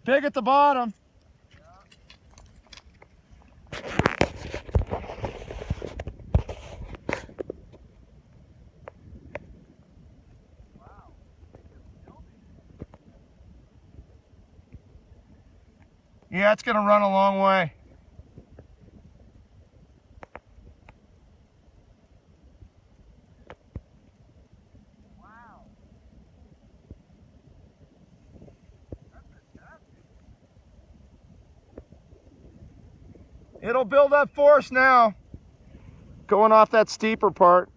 Pig at the bottom. Yeah, it's gonna run a long way. Wow. That's fantastic. It'll build up force now. Going off that steeper part.